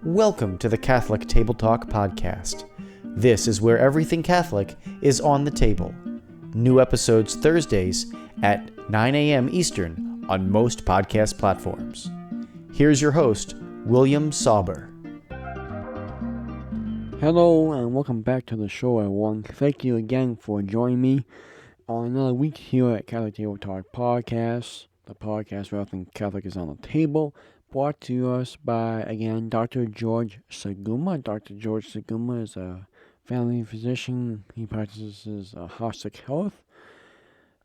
Welcome to the Catholic Table Talk podcast. This is where everything Catholic is on the table. New episodes Thursdays at 9 a.m. Eastern on most podcast platforms. Here's your host, William Sauber. Hello and welcome back to the show, everyone. Thank you again for joining me on another week here at Catholic Table Talk Podcast, the podcast where everything Catholic is on the table, brought to us by, again, Dr. George Saguma. Dr. George Saguma is a family physician. He practices holistic health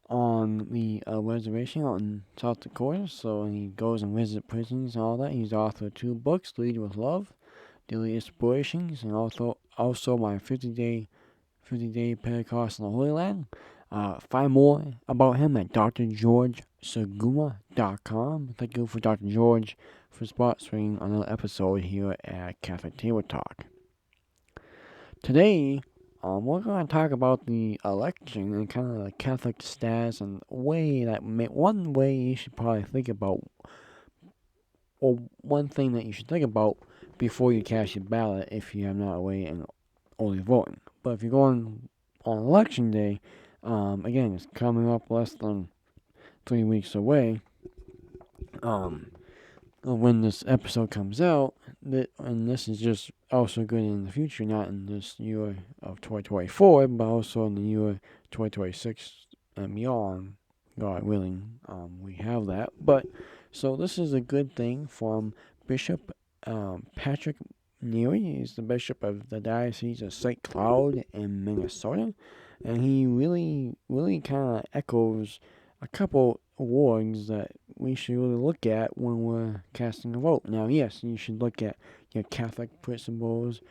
on the reservation out in South Dakota, so he goes and visits prisons and all that. He's the author of 2 books, Lead with Love, Daily Inspirations, and also my 50-day Pentecost in the Holy Land. Find more about him at drgeorgesaguma.com. Thank you for Dr. George for sponsoring another episode here at Catholic Table Talk. Today, we're going to talk about the election and kind of the Catholic status and one way you should probably think about, or one thing that you should think about before you cast your ballot if you have not away and only voting. But if you're going on election day, again, it's coming up less than 3 weeks away. When this episode comes out, and this is just also good in the future, not in this year of 2024, but also in the year 2026 and beyond, God willing, we have that. But so this is a good thing from Bishop Patrick Neary. He's the bishop of the Diocese of St. Cloud in Minnesota, and he really kind of echoes a couple awards that we should really look at when we're casting a vote. Now, yes, you should look at your Catholic principles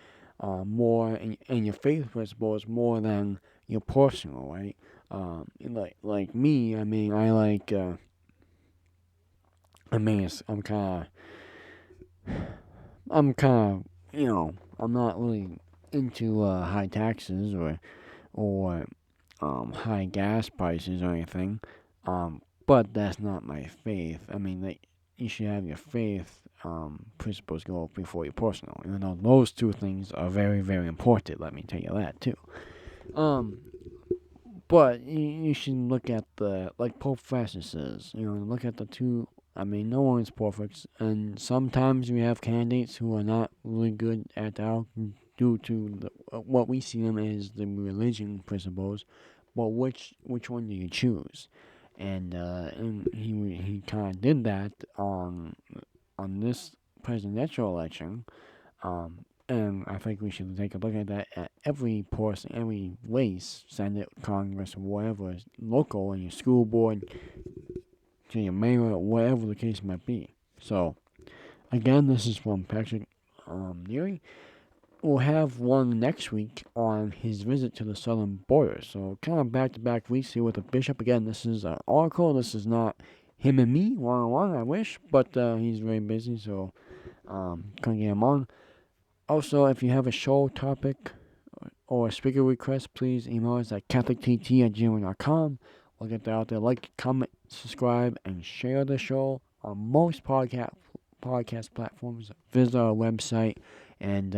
more, and your faith principles more than your personal, right? Like me, I'm I'm not really into high taxes or high gas prices or anything. But that's not my faith. You should have your faith principles go before your personal. Even though those two things are very, very important. Let me tell you that too. But you should look at like Pope Francis says. Look at the two. No one's perfect, and sometimes we have candidates who are not really good at that due to what we see them as the religion principles. But which one do you choose? And he kind of did that on this presidential election. And I think we should take a look at that at every person, every race, Senate, Congress, whatever, local, and your school board, to your mayor, whatever the case might be. So, again, this is from Patrick Neary. We'll have one next week on his visit to the southern border. So, kind of back-to-back weeks here with the bishop. Again, this is an article. This is not him and me one-on-one, I wish, but he's very busy, so couldn't get him on. Also, if you have a show topic or a speaker request, please email us at catholictt@gmail.com. We'll get that out there. Like, comment, subscribe, and share the show on most podcast platforms. Visit our website and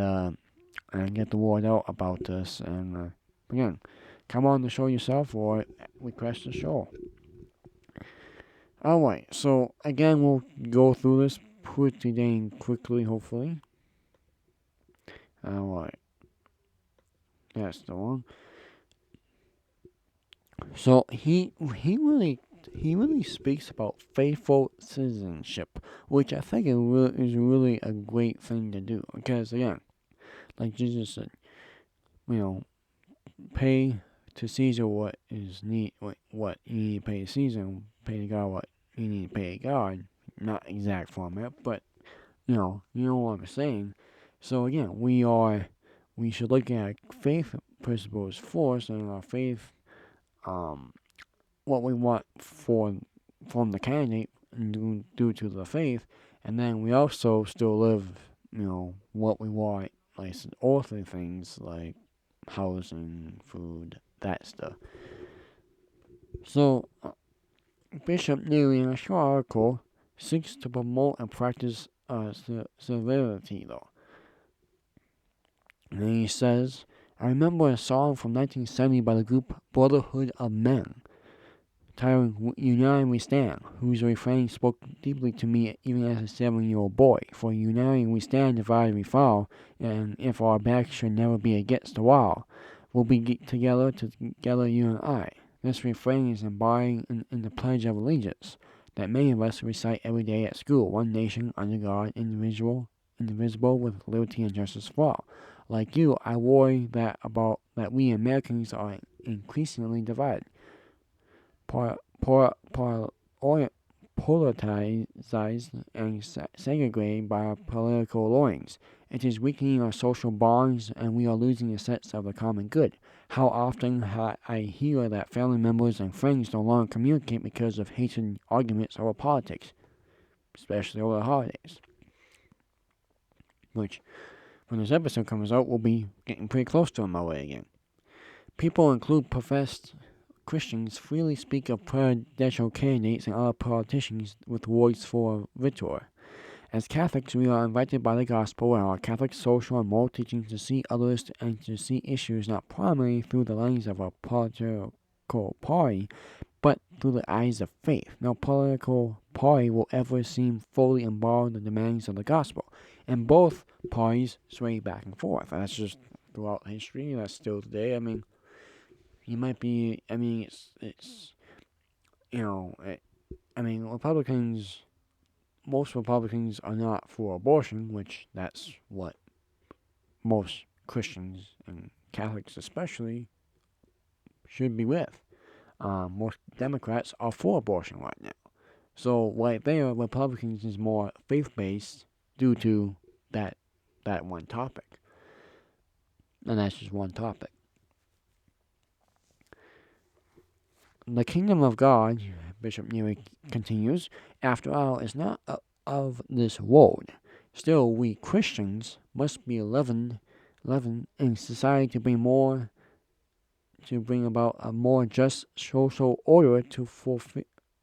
get the word out about this. And again, come on the show yourself or request the show. Alright, so again, we'll go through this pretty dang quickly, hopefully. Alright. That's the one. So he really speaks about faithful citizenship, which I think is really a great thing to do. Because again, like Jesus said, pay to Caesar what is what you need to pay to Caesar, and pay to God what you need to pay to God. Not exact format, but you know what I'm saying. So again, we should look at faith principles first, and our faith, what we want from the candidate due to the faith, and then we also still live, what we want, like some earthly things like housing, food, that stuff. So, Bishop Neary, in a short article, seeks to promote and practice civility, though. And then he says, I remember a song from 1970 by the group Brotherhood of Men, titled United We Stand, whose refrain spoke deeply to me even as a 7-year-old boy. For united we stand, divided we fall, and if our backs should never be against the wall, we'll be together, you and I. This refrain is embodied in the Pledge of Allegiance that many of us recite every day at school. One nation, under God, indivisible, with liberty and justice for all. Like you, I worry that we Americans are increasingly divided, polarized and segregated by our political longings. It is weakening our social bonds, and we are losing a sense of the common good. How often I hear that family members and friends no longer communicate because of hated arguments over politics, especially over the holidays. Which, when this episode comes out, we'll be getting pretty close to my way again. People include professed Christians freely speak of presidential candidates and other politicians with words full of vitriol. As Catholics, we are invited by the gospel and our Catholic social and moral teachings to see others and to see issues not primarily through the lens of a political party, but through the eyes of faith. No political party will ever seem fully embody the demands of the gospel, and both parties sway back and forth. And that's just throughout history. That's still today. I mean, you might be. I mean, it's Republicans. Most Republicans are not for abortion, which that's what most Christians and Catholics especially should be with. Most Democrats are for abortion right now. So right there, Republicans is more faith-based due to that one topic. And that's just one topic. The kingdom of God, Bishop Neary continues, after all, is not of this world. Still, we Christians must be leavened in society to bring about a more just social order to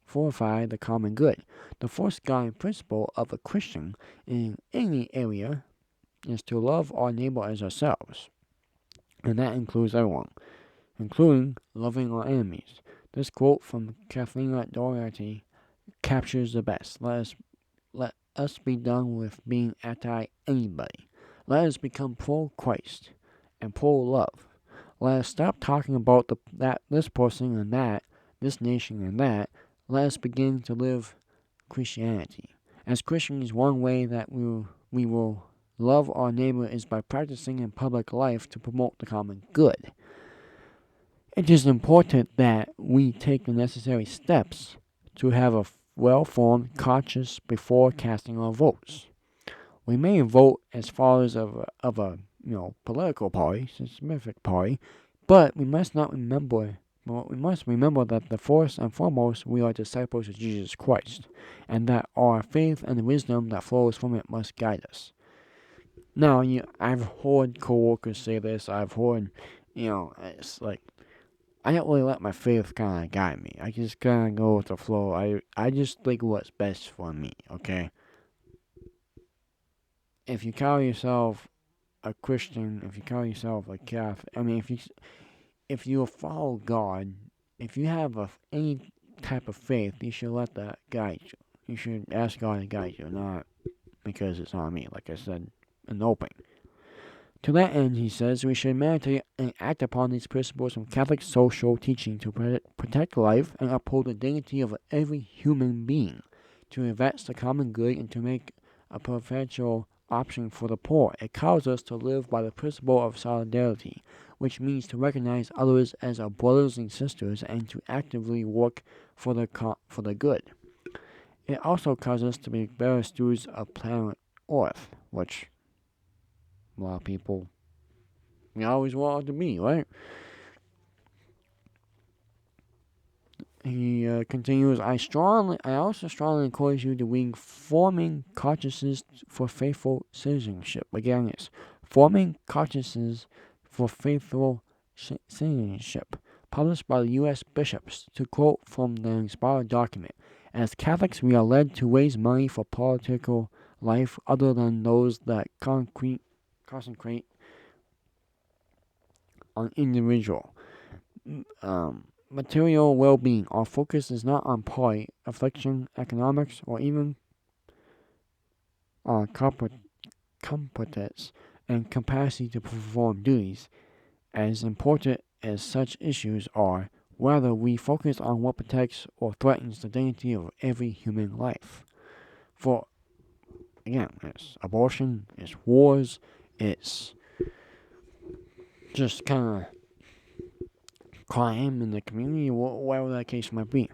fortify the common good. The first guiding principle of a Christian in any area is to love our neighbor as ourselves, and that includes everyone, including loving our enemies. This quote from Kathleen Doherty captures the best. Let us be done with being anti-anybody. Let us become pro-Christ and pro-love. Let us stop talking about this person and that, this nation and that. Let us begin to live Christianity. As Christians, one way that we will love our neighbor is by practicing in public life to promote the common good. It is important that we take the necessary steps to have a well-formed conscience before casting our votes. We may vote as followers of a political party, specific party, but we must remember that the first and foremost we are disciples of Jesus Christ, and that our faith and the wisdom that flows from it must guide us. Now, I've heard coworkers say this. I've heard, it's like, I don't really let my faith kind of guide me. I just kind of go with the flow. I just think what's best for me, okay? If you call yourself a Christian, if you call yourself a Catholic, I mean, if you follow God, if you have any type of faith, you should let that guide you. You should ask God to guide you, not because it's on me, like I said in the opening. To that end, he says, we should meditate and act upon these principles from Catholic social teaching to protect life and uphold the dignity of every human being, to advance the common good and to make a preferential option for the poor. It calls us to live by the principle of solidarity, which means to recognize others as our brothers and sisters and to actively work for the good. It also calls us to be better stewards of planet Earth, which a lot of people we always want to be, right? He continues, I also strongly encourage you to read Forming Consciences for Faithful Citizenship. Again, it's Forming Consciences for Faithful Citizenship, published by the U.S. bishops, to quote from the inspired document. As Catholics, we are led to raise money for political life other than those that consecrate on individual material well-being. Our focus is not on party, affliction, economics, or even on competence and capacity to perform duties. As important as such issues are, whether we focus on what protects or threatens the dignity of every human life. For, again, it's abortion, it's wars, it's just kind of crime in the community, whatever that case might be.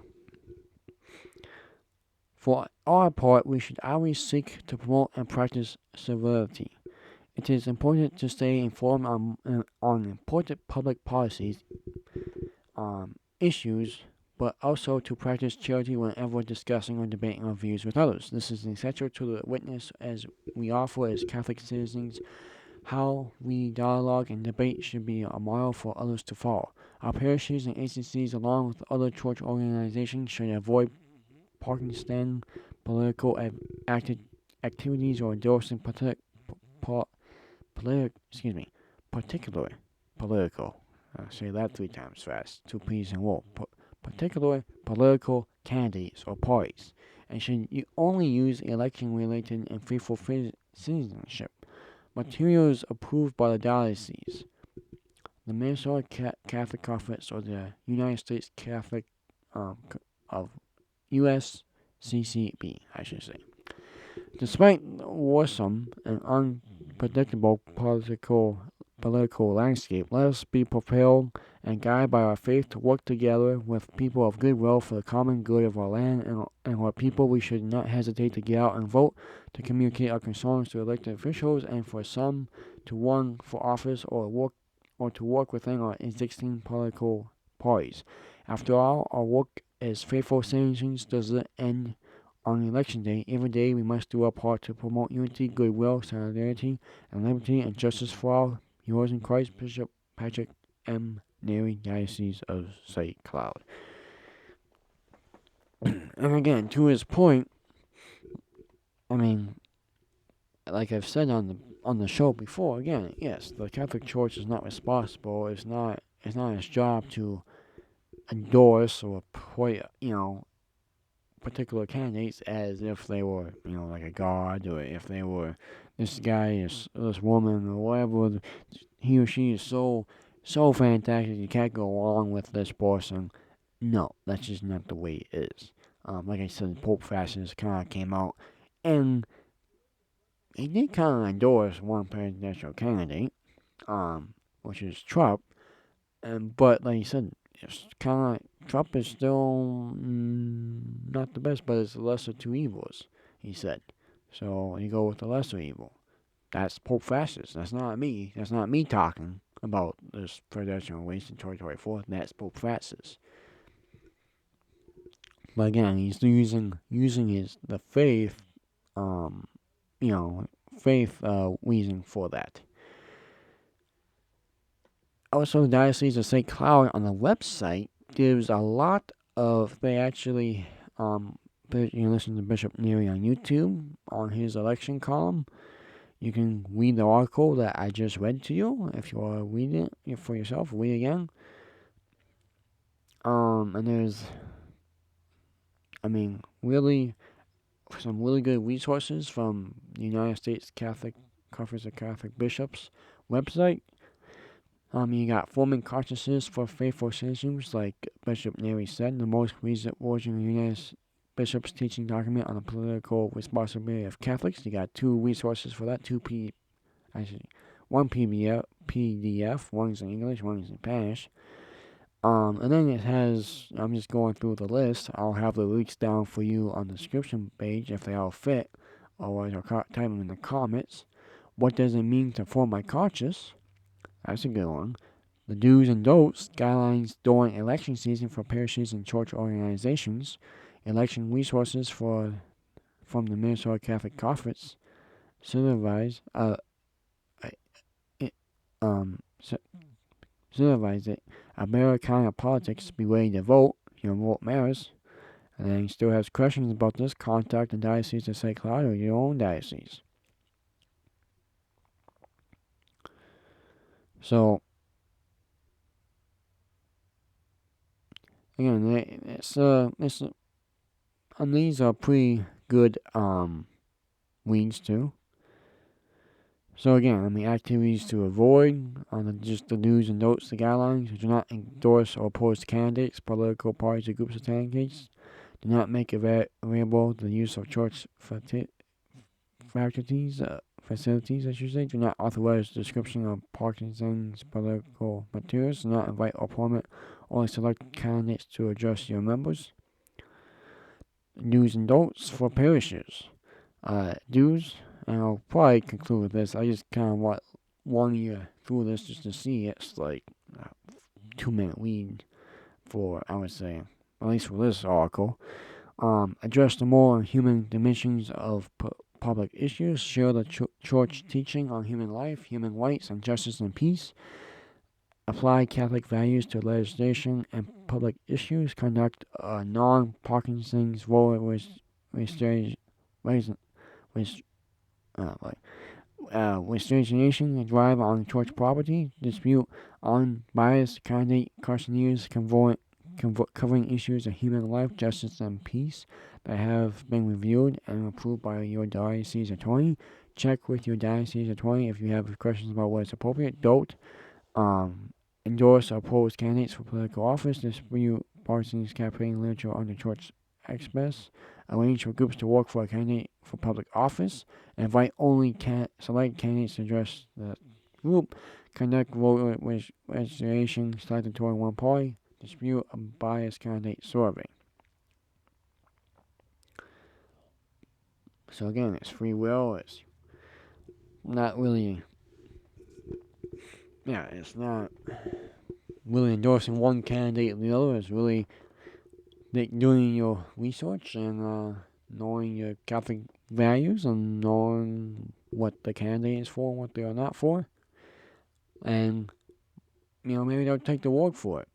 For our part, we should always seek to promote and practice civility. It is important to stay informed on important public policies, issues, but also to practice charity whenever discussing or debating our views with others. This is essential to the witness as we offer as Catholic citizens. How we dialogue and debate should be a model for others to follow. Our parishes and agencies, along with other church organizations, should avoid partisan political activities or endorsing particular political. I'll say that 3 times fast. 2 P's in one. Particular political candidates or parties, and should only use election-related and faithful citizenship materials approved by the diocese, the Minnesota Catholic Conference, or the United States Catholic of USCCB, I should say. Despite the worrisome and unpredictable political landscape, let us be propelled and guided by our faith to work together with people of goodwill for the common good of our land and our people. We should not hesitate to get out and vote, to communicate our concerns to elected officials, and for some to run for office or to work within our existing political parties. After all, our work as faithful citizens does not end on election day. Every day we must do our part to promote unity, goodwill, solidarity, and liberty and justice for all. Yours in Christ, Bishop Patrick M. Neary, Diocese of St. Cloud. And again, to his point, I mean, like I've said on the show before, again, yes, the Catholic Church is not responsible. It's not its job to endorse or put, particular candidates as if they were, like a god, or if they were this guy, this woman, or whatever. He or she is so fantastic, you can't go along with this person. No, that's just not the way it is. Like I said, Pope Francis kind of came out, and he did kind of endorse one presidential candidate, which is Trump. But like I said, it's kind of Trump is still not the best, but it's the lesser of 2 evils, he said. So you go with the lesser evil. That's Pope Francis. That's not me. That's not me talking about this presidential race in 2024. That's Pope Francis. But again, he's using the faith, reason for that. Also, the Diocese of St. Cloud on the website gives a lot of. They actually, you can listen to Bishop Neary on YouTube on his election column. You can read the article that I just read to you if you want to read it for yourself. Read again. And there's, really some really good resources from the United States Catholic Conference of Catholic Bishops website. You got forming consciences for faithful citizens, like Bishop Neary said, the most recent version of the United Bishops' teaching document on the political responsibility of Catholics. You got 2 resources for that, one PDF, one's in English, one's in Spanish. And then it has, I'm just going through the list. I'll have the links down for you on the description page if they all fit, or type them in the comments. What does it mean to form my conscience? That's a good one. The do's and don'ts, guidelines during election season for parishes and church organizations. Election resources from the Minnesota Catholic Conference. Supervise it. A better kind of politics. Be ready to vote. Your vote matters. And then he still has questions about this. Contact the Diocese of St. Cloud or your own diocese. So, again, and these are pretty good reads too. So again, activities to avoid on just the news and notes, the guidelines. Do not endorse or oppose the candidates, political parties, or groups of candidates. Do not make available the use of church facilities, I should say. Do not authorize the description of Parkinson's political materials. Do not invite or promote or select candidates to address your members. Do's and don'ts for parishes. Do's, and I'll probably conclude with this. I just kind of want you through this just to see. It's like a 2-minute read for, I would say, at least for this article. Address the more human dimensions of public issues. Share the church teaching on human life, human rights, and justice and peace. Apply Catholic values to legislation and public issues. Conduct non-Parkinson's voter registration and drive on church property. Dispute on biased candidate questionnaires covering issues of human life, justice, and peace that have been reviewed and approved by your diocese attorney. Check with your diocese attorney if you have questions about what is appropriate. Don't endorse or oppose candidates for political office. Dispute partisan campaign literature under church express. Arrange for groups to work for a candidate for public office. Invite only select candidates to address the group. Conduct voter registration selected toward one party. Dispute a biased candidate survey. So again, it's free will. It's not really, it's not really endorsing one candidate or the other. It's really doing your research and knowing your Catholic values and knowing what the candidate is for and what they are not for. And, maybe they'll take the word for it.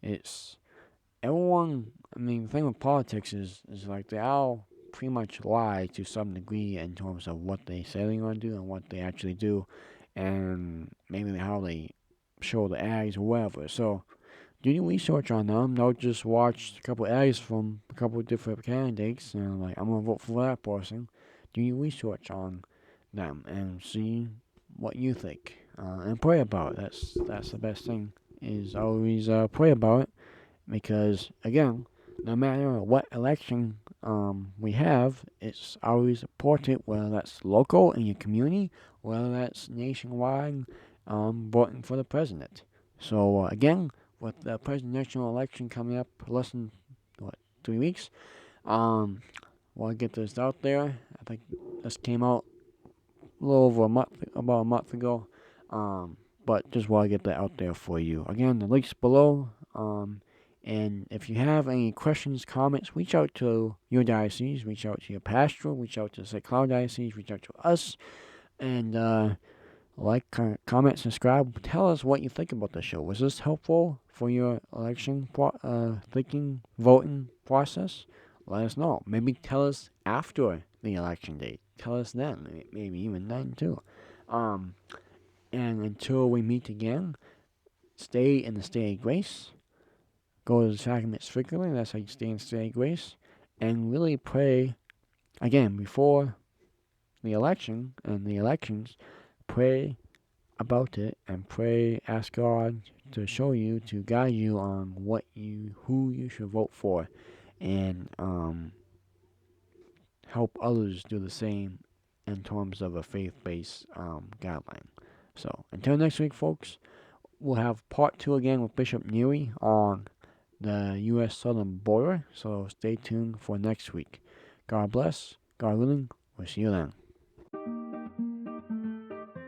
It's everyone. The thing with politics is like they all pretty much lie to some degree in terms of what they say they're going to do and what they actually do, and maybe how they show the ads or whatever. So do your research on them. Don't just watch a couple ads from a couple of different candidates and I'm going to vote for that person. Do your research on them and see what you think. And pray about it. That's the best thing, is always pray about it, because again, no matter what election we have, it's always important, whether that's local in your community, whether that's nationwide, voting for the president. So again, with the presidential election coming up less than 3 weeks, we'll get this out there. I think this came out a little over about a month ago. But just want to get that out there for you. Again, the link's below. And if you have any questions, comments, reach out to your diocese, reach out to your pastoral, reach out to St. Cloud Diocese, reach out to us, and like, comment, subscribe. Tell us what you think about the show. Was this helpful for your election thinking, voting process? Let us know. Maybe tell us after the election date. Tell us then. Maybe even then too. And until we meet again, stay in the state of grace. Go to the sacraments frequently. That's how you stay in the state of grace. And really pray, again, before the election and the elections, pray about it and pray, ask God to show you, to guide you on who you should vote for, and help others do the same in terms of a faith-based guideline. So until next week, folks, we'll have part 2 again with Bishop Neary on the U.S. southern border. So stay tuned for next week. God bless. God willing, we'll see you then.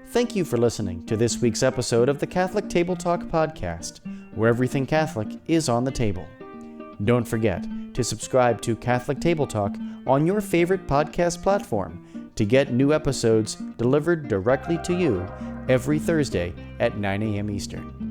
Thank you for listening to this week's episode of the Catholic Table Talk podcast, where everything Catholic is on the table. Don't forget to subscribe to Catholic Table Talk on your favorite podcast platform to get new episodes delivered directly to you every Thursday at 9 a.m. Eastern.